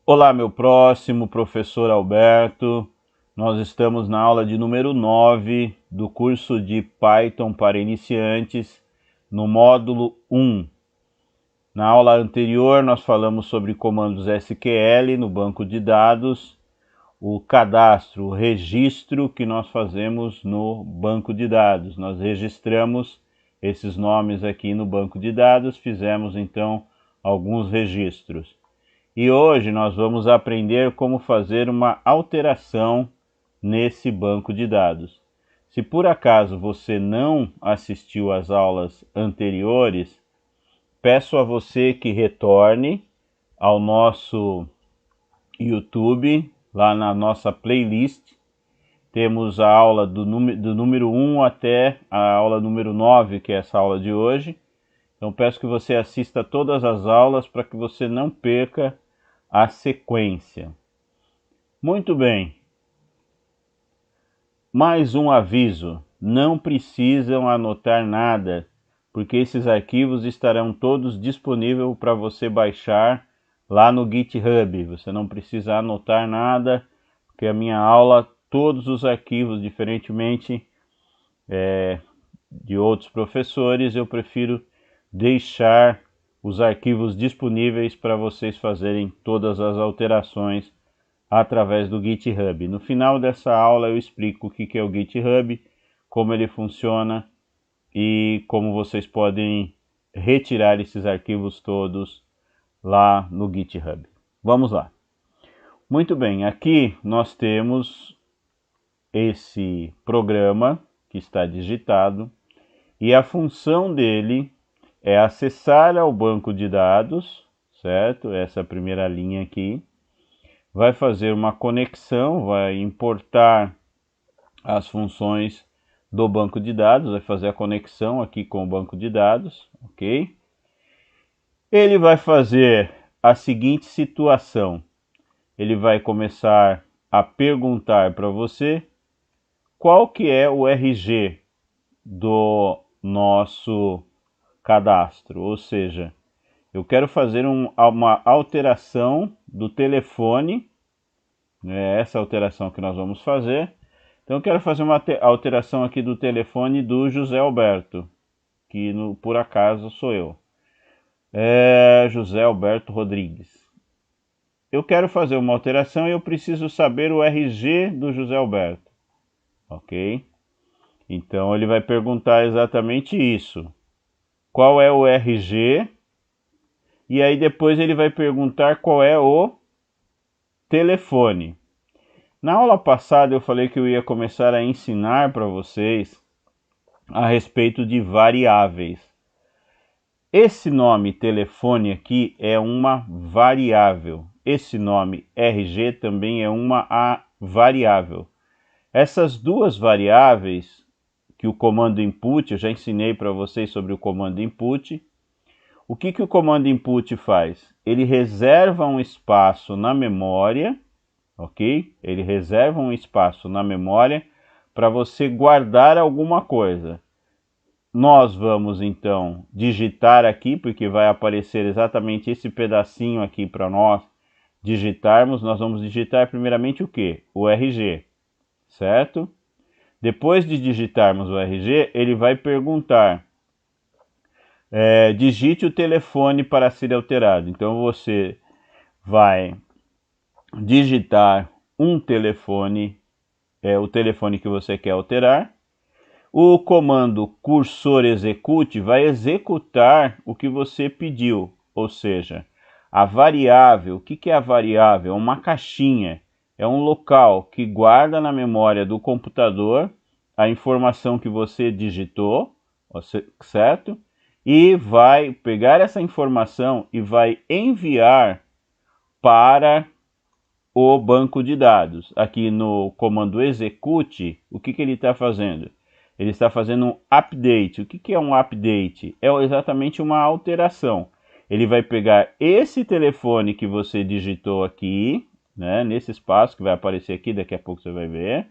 Olá, meu próximo, professor Alberto. Nós estamos na aula de número 9 do curso de Python para iniciantes, no módulo 1. Na aula anterior, nós falamos sobre comandos SQL no banco de dados, o cadastro, o registro que nós fazemos no banco de dados. Nós registramos esses nomes aqui no banco de dados, fizemos então alguns registros. E hoje nós vamos aprender como fazer uma alteração nesse banco de dados. Se por acaso você não assistiu às aulas anteriores, peço a você que retorne ao nosso YouTube, lá na nossa playlist. Temos a aula do número 1 até a aula número 9, que é essa aula de hoje. Então peço que você assista todas as aulas para que você não perca a sequência. Muito bem. Mais um aviso: não precisam anotar nada, porque esses arquivos estarão todos disponíveis para você baixar lá no GitHub. Você não precisa anotar nada, porque a minha aula, todos os arquivos, diferentemente de outros professores, eu prefiro deixar os arquivos disponíveis para vocês fazerem todas as alterações através do GitHub. No final dessa aula eu explico o que é o GitHub, como ele funciona e como vocês podem retirar esses arquivos todos lá no GitHub. Vamos lá. Muito bem, aqui nós temos esse programa que está digitado e a função dele é acessar ao banco de dados, certo? Essa é a primeira linha aqui. Vai fazer uma conexão, vai importar as funções do banco de dados, vai fazer a conexão aqui com o banco de dados, ok? Ele vai fazer a seguinte situação: ele vai começar a perguntar para você qual que é o RG do nosso cadastro, ou seja, eu quero fazer uma alteração do telefone, é essa alteração que nós vamos fazer. Então eu quero fazer uma alteração aqui do telefone do José Alberto, que por acaso sou eu. José Alberto Rodrigues. Eu quero fazer uma alteração e eu preciso saber o RG do José Alberto, ok? Então ele vai perguntar exatamente isso. Qual é o RG? E aí depois ele vai perguntar qual é o telefone. Na aula passada eu falei que eu ia começar a ensinar para vocês a respeito de variáveis. Esse nome telefone aqui é uma variável. Esse nome RG também é uma variável. Essas duas variáveis que o comando input, eu já ensinei para vocês sobre o comando input. O que o comando input faz? Ele reserva um espaço na memória, ok? Ele reserva um espaço na memória para você guardar alguma coisa. Nós vamos então digitar aqui, porque vai aparecer exatamente esse pedacinho aqui para nós digitarmos. Nós vamos digitar primeiramente o que? O RG, certo? Depois de digitarmos o RG, ele vai perguntar, digite o telefone para ser alterado. Então você vai digitar um telefone, o telefone que você quer alterar. O comando cursor execute vai executar o que você pediu, ou seja, a variável. O que é a variável? É uma caixinha, é um local que guarda na memória do computador a informação que você digitou, certo? E vai pegar essa informação e vai enviar para o banco de dados. Aqui no comando execute, o que ele está fazendo? Ele está fazendo um update. O que é um update? É exatamente uma alteração. Ele vai pegar esse telefone que você digitou aqui, né, nesse espaço que vai aparecer aqui, daqui a pouco você vai ver,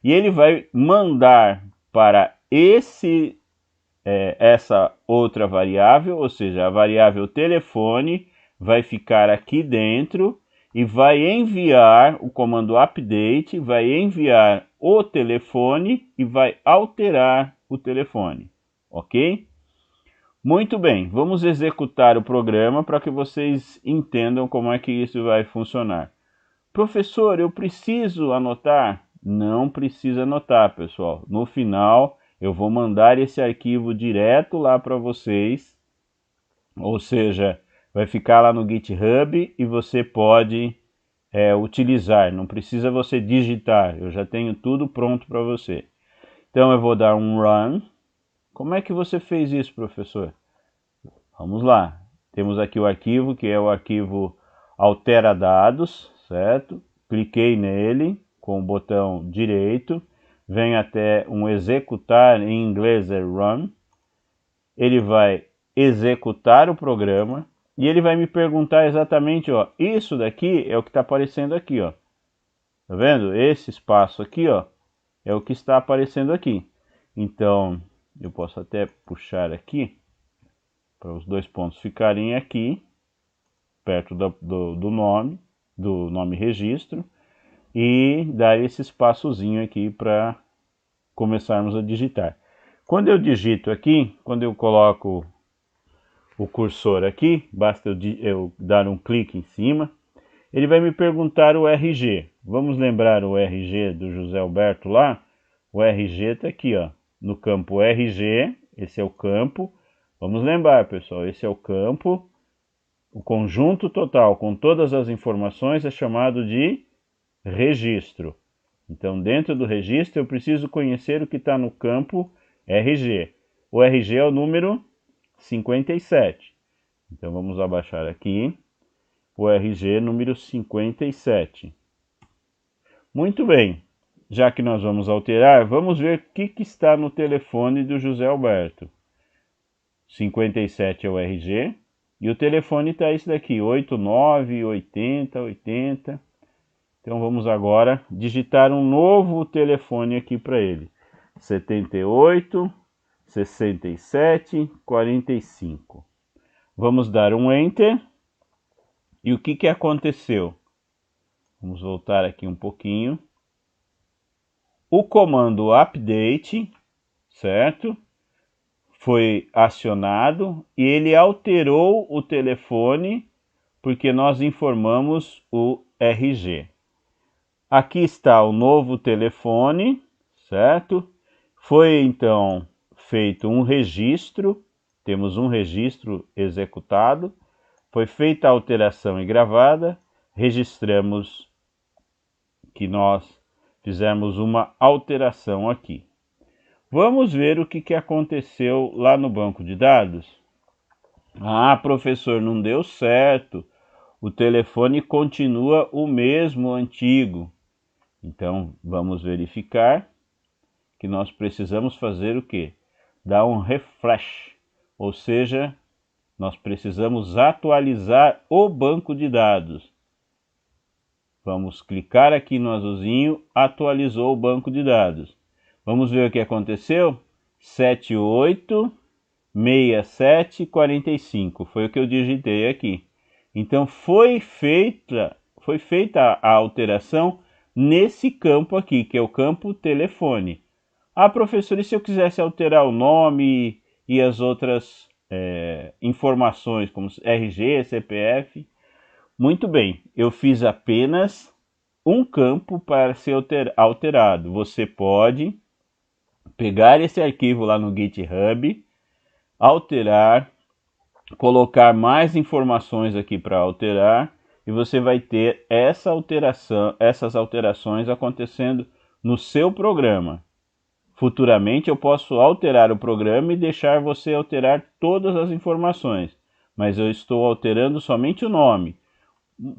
e ele vai mandar para essa outra variável, ou seja, a variável telefone vai ficar aqui dentro e vai enviar o comando update, vai enviar o telefone e vai alterar o telefone, ok? Muito bem, vamos executar o programa para que vocês entendam como é que isso vai funcionar. Professor, eu preciso anotar? Não precisa anotar, pessoal. No final, eu vou mandar esse arquivo direto lá para vocês, ou seja, vai ficar lá no GitHub e você pode utilizar, não precisa você digitar, eu já tenho tudo pronto para você. Então eu vou dar um run. Como é que você fez isso, professor? Vamos lá, temos aqui o arquivo, que é o arquivo altera dados, certo? Cliquei nele com o botão direito, vem até um executar, em inglês é run. Ele vai executar o programa e ele vai me perguntar exatamente, ó, isso daqui é o que está aparecendo aqui, ó. Tá vendo? Esse espaço aqui, ó, é o que está aparecendo aqui. Então, eu posso até puxar aqui para os dois pontos ficarem aqui, perto do nome registro, e dar esse espaçozinho aqui para começarmos a digitar. Quando eu digito aqui, quando eu coloco o cursor aqui, basta eu dar um clique em cima, ele vai me perguntar o RG. Vamos lembrar o RG do José Alberto lá? O RG está aqui, ó, no campo RG, esse é o campo. Vamos lembrar, pessoal, esse é o campo. O conjunto total com todas as informações é chamado de registro. Então, dentro do registro, eu preciso conhecer o que está no campo RG. O RG é o número 57. Então, vamos abaixar aqui. O RG número 57. Muito bem. Já que nós vamos alterar, vamos ver o que está no telefone do José Alberto. 57 é o RG. E o telefone está esse daqui, 898080. Então vamos agora digitar um novo telefone aqui para ele. 78 67 45. Vamos dar um Enter. E o que aconteceu? Vamos voltar aqui um pouquinho. O comando update, certo? Foi acionado e ele alterou o telefone porque nós informamos o RG. Aqui está o novo telefone, certo? Foi então feito um registro, temos um registro executado, foi feita a alteração e gravada, registramos que nós fizemos uma alteração aqui. Vamos ver o que aconteceu lá no banco de dados. Ah, professor, não deu certo. O telefone continua o mesmo antigo. Então, vamos verificar que nós precisamos fazer o quê? Dar um refresh, ou seja, nós precisamos atualizar o banco de dados. Vamos clicar aqui no azulzinho, atualizou o banco de dados. Vamos ver o que aconteceu? 786745, foi o que eu digitei aqui. Então foi feita a alteração nesse campo aqui, que é o campo telefone. Ah, professor, e se eu quisesse alterar o nome e as outras informações, como RG, CPF? Muito bem, eu fiz apenas um campo para ser alterado. Você pode pegar esse arquivo lá no GitHub, alterar, colocar mais informações aqui para alterar, e você vai ter essas alterações acontecendo no seu programa. Futuramente eu posso alterar o programa e deixar você alterar todas as informações, mas eu estou alterando somente o nome.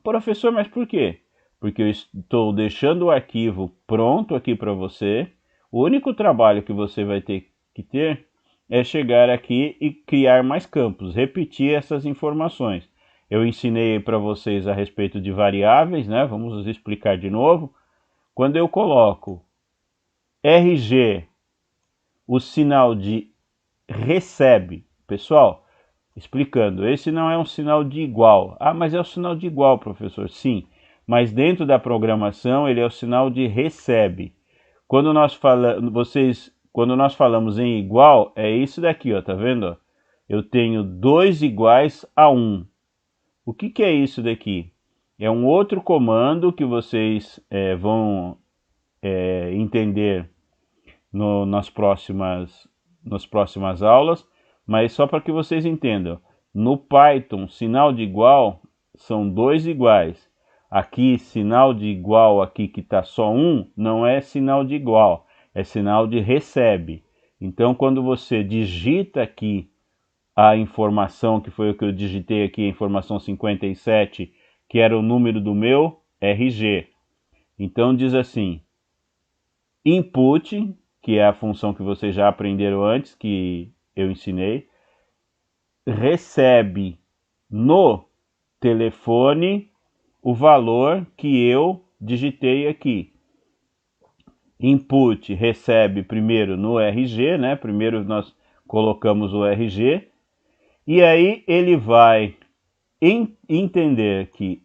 Professor, mas por quê? Porque eu estou deixando o arquivo pronto aqui para você. O único trabalho que você vai ter que ter é chegar aqui e criar mais campos, repetir essas informações. Eu ensinei para vocês a respeito de variáveis, né? Vamos explicar de novo. Quando eu coloco RG, o sinal de recebe, pessoal, explicando, esse não é um sinal de igual. Ah, mas é o sinal de igual, professor. Sim, mas dentro da programação ele é o sinal de recebe. Quando nós falamos em igual, é isso daqui, ó, tá vendo? Eu tenho 2 iguais a 1. O que é isso daqui? É um outro comando que vocês vão entender nas próximas aulas, mas só para que vocês entendam. No Python, sinal de igual são 2 iguais. Aqui, sinal de igual aqui que está só 1, não é sinal de igual, é sinal de recebe. Então, quando você digita aqui a informação, que foi o que eu digitei aqui, a informação 57, que era o número do meu RG. Então diz assim, input, que é a função que vocês já aprenderam antes, que eu ensinei, recebe no telefone o valor que eu digitei aqui. Input recebe primeiro no RG, né? Primeiro nós colocamos o RG, e aí ele vai entender que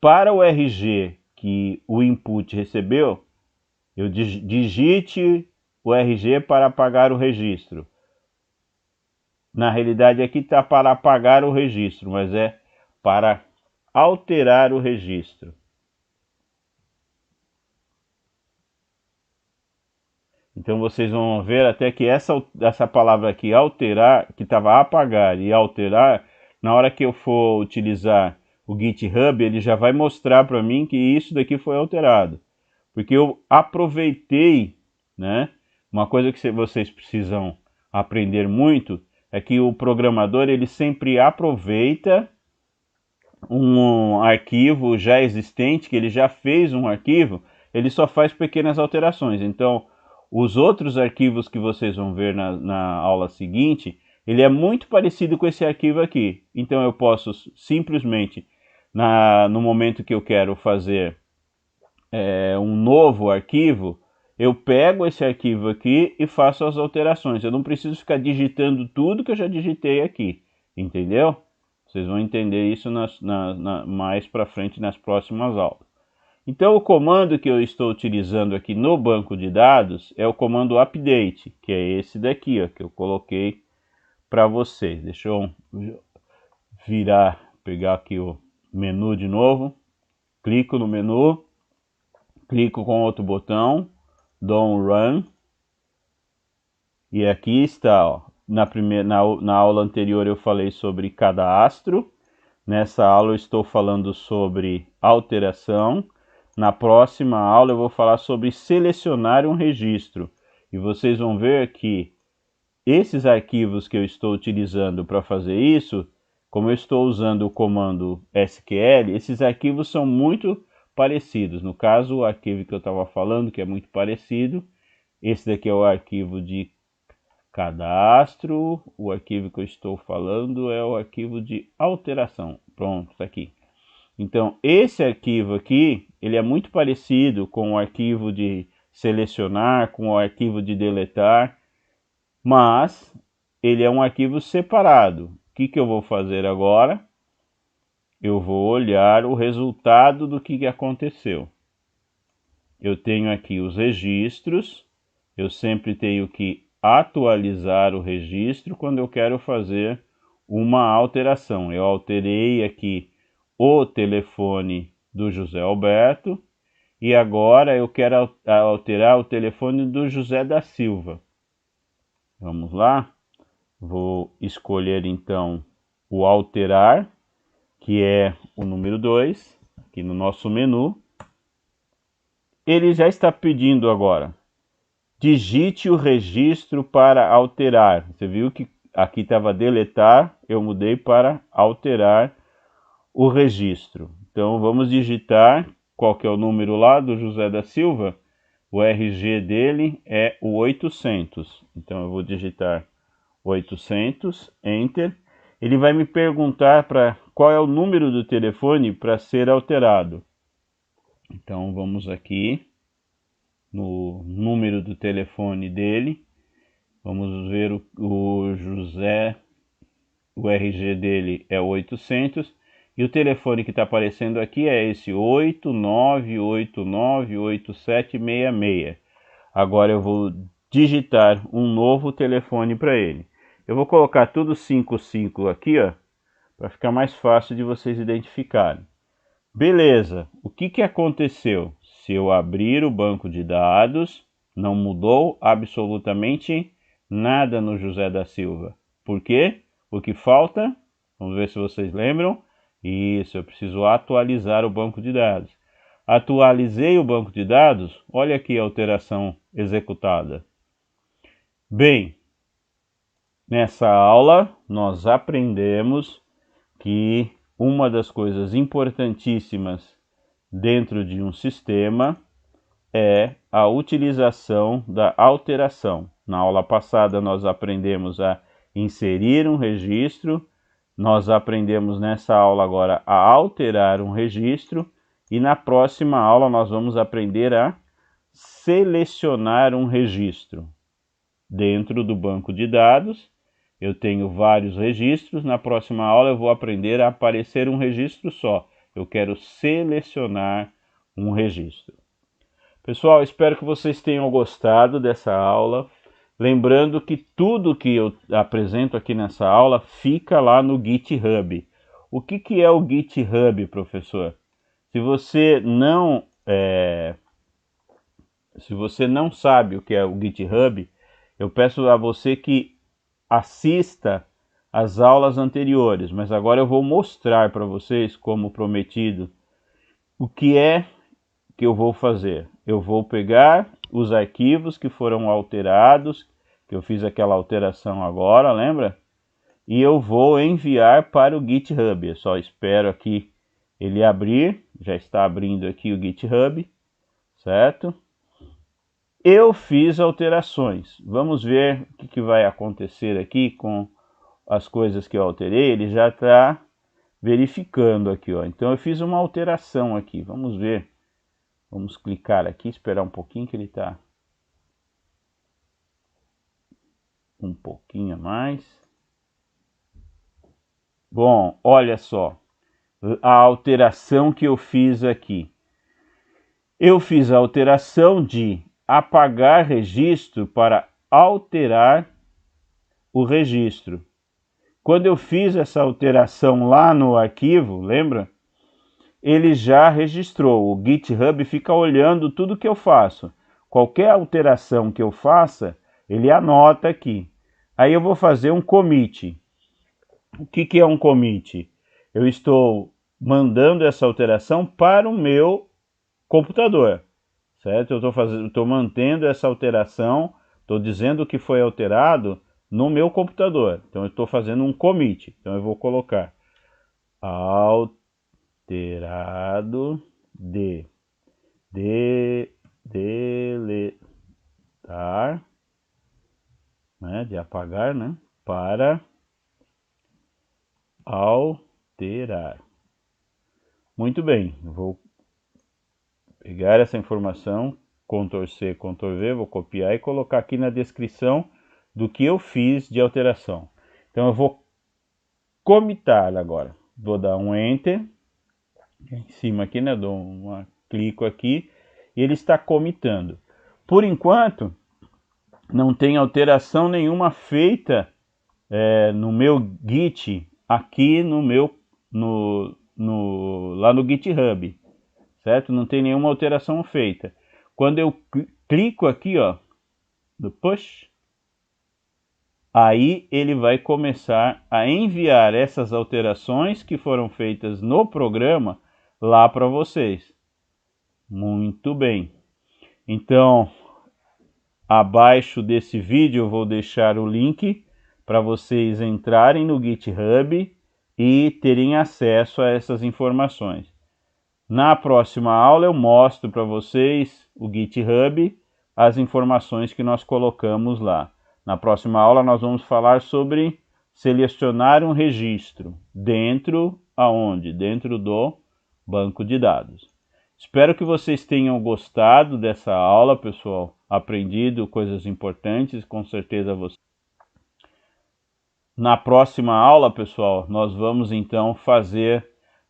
para o RG que o input recebeu, eu digite o RG para apagar o registro. Na realidade aqui está para apagar o registro, mas é para alterar o registro. Então vocês vão ver até que essa palavra aqui, alterar, que estava apagar e alterar, na hora que eu for utilizar o GitHub, ele já vai mostrar para mim que isso daqui foi alterado. Porque eu aproveitei, né? Uma coisa que vocês precisam aprender muito é que o programador ele sempre aproveita um arquivo já existente, que ele já fez um arquivo, ele só faz pequenas alterações. Então, os outros arquivos que vocês vão ver na aula seguinte, ele é muito parecido com esse arquivo aqui. Então, eu posso simplesmente, no momento que eu quero fazer um novo arquivo, eu pego esse arquivo aqui e faço as alterações. Eu não preciso ficar digitando tudo que eu já digitei aqui, entendeu? Vocês vão entender isso mais para frente nas próximas aulas. Então o comando que eu estou utilizando aqui no banco de dados é o comando update, que é esse daqui, ó, que eu coloquei para vocês. Deixa eu pegar aqui o menu de novo, clico no menu, clico com outro botão, dou um run, e aqui está, ó, na aula anterior eu falei sobre cadastro, nessa aula eu estou falando sobre alteração, na próxima aula eu vou falar sobre selecionar um registro, e vocês vão ver que esses arquivos que eu estou utilizando para fazer isso, como eu estou usando o comando SQL, esses arquivos são muito parecidos. No caso, o arquivo que eu estava falando, que é muito parecido, esse daqui é o arquivo de cadastro, o arquivo que eu estou falando é o arquivo de alteração. Pronto, está aqui. Então, esse arquivo aqui, ele é muito parecido com o arquivo de selecionar, com o arquivo de deletar, mas ele é um arquivo separado. O que eu vou fazer agora? Eu vou olhar o resultado do que aconteceu. Eu tenho aqui os registros, eu sempre tenho que atualizar o registro quando eu quero fazer uma alteração. Eu alterei aqui o telefone do José Alberto e agora eu quero alterar o telefone do José da Silva. Vamos lá? Vou escolher então o alterar, que é o número 2, aqui no nosso menu. Ele já está pedindo agora, digite o registro para alterar. Você viu que aqui estava deletar, eu mudei para alterar o registro. Então vamos digitar qual que é o número lá do José da Silva. O RG dele é o 800. Então eu vou digitar 800, Enter. Ele vai me perguntar qual é o número do telefone para ser alterado. Então vamos aqui no número do telefone dele. Vamos ver o José, o RG dele é 800. E o telefone que está aparecendo aqui é esse 89898766. Agora eu vou digitar um novo telefone para ele. Eu vou colocar tudo 55 aqui, ó, para ficar mais fácil de vocês identificarem. Beleza, o que aconteceu? Se eu abrir o banco de dados, não mudou absolutamente nada no José da Silva. Por quê? O que falta? Vamos ver se vocês lembram. Isso, eu preciso atualizar o banco de dados. Atualizei o banco de dados, olha aqui a alteração executada. Bem, nessa aula nós aprendemos que uma das coisas importantíssimas dentro de um sistema é a utilização da alteração. Na aula passada nós aprendemos a inserir um registro, nós aprendemos nessa aula agora a alterar um registro e na próxima aula nós vamos aprender a selecionar um registro. Dentro do banco de dados, eu tenho vários registros, na próxima aula eu vou aprender a aparecer um registro só. Eu quero selecionar um registro. Pessoal, espero que vocês tenham gostado dessa aula. Lembrando que tudo que eu apresento aqui nessa aula fica lá no GitHub. O que é o GitHub, professor? Se você não sabe o que é o GitHub, eu peço a você que assista às aulas anteriores, mas agora eu vou mostrar para vocês, como prometido, o que é que eu vou fazer. Eu vou pegar os arquivos que foram alterados, que eu fiz aquela alteração agora, lembra? E eu vou enviar para o GitHub. Eu só espero aqui ele abrir, já está abrindo aqui o GitHub, certo? Eu fiz alterações. Vamos ver o que vai acontecer aqui com as coisas que eu alterei. Ele já está verificando aqui, ó. Então eu fiz uma alteração aqui. Vamos ver. Vamos clicar aqui, esperar um pouquinho que ele está um pouquinho a mais. Bom, olha só a alteração que eu fiz aqui. Eu fiz a alteração de apagar registro para alterar o registro. Quando eu fiz essa alteração lá no arquivo, lembra? Ele já registrou. O GitHub fica olhando tudo que eu faço. Qualquer alteração que eu faça, ele anota aqui. Aí eu vou fazer um commit. O que é um commit? Eu estou mandando essa alteração para o meu computador, certo? Eu estou mantendo essa alteração, estou dizendo que foi alterado no meu computador. Então eu estou fazendo um commit. Então eu vou colocar alterado de deletar, né, de apagar, né, para alterar. Muito bem, eu vou pegar essa informação, Ctrl+C, Ctrl+V, vou copiar e colocar aqui na descrição do que eu fiz de alteração. Então eu vou comitar agora. Vou dar um Enter, em cima aqui, né, dou clico aqui, e ele está comitando. Por enquanto, não tem alteração nenhuma feita no meu Git, aqui no meu, lá no GitHub, certo? Não tem nenhuma alteração feita. Quando eu clico aqui, ó, no Push, aí ele vai começar a enviar essas alterações que foram feitas no programa lá para vocês. Muito bem. Então, abaixo desse vídeo eu vou deixar o link para vocês entrarem no GitHub e terem acesso a essas informações. Na próxima aula eu mostro para vocês o GitHub, as informações que nós colocamos lá. Na próxima aula nós vamos falar sobre selecionar um registro dentro aonde? Dentro do banco de dados. Espero que vocês tenham gostado dessa aula, pessoal, aprendido coisas importantes, com certeza vocês. Na próxima aula, pessoal, nós vamos então fazer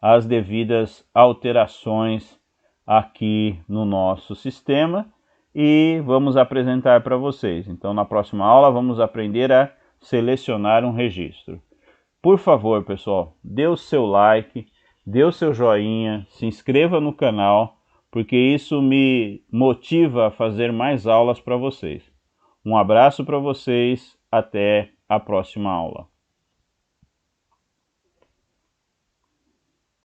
as devidas alterações aqui no nosso sistema e vamos apresentar para vocês. Então, na próxima aula, vamos aprender a selecionar um registro. Por favor, pessoal, dê o seu like, dê o seu joinha, se inscreva no canal, porque isso me motiva a fazer mais aulas para vocês. Um abraço para vocês, até a próxima aula.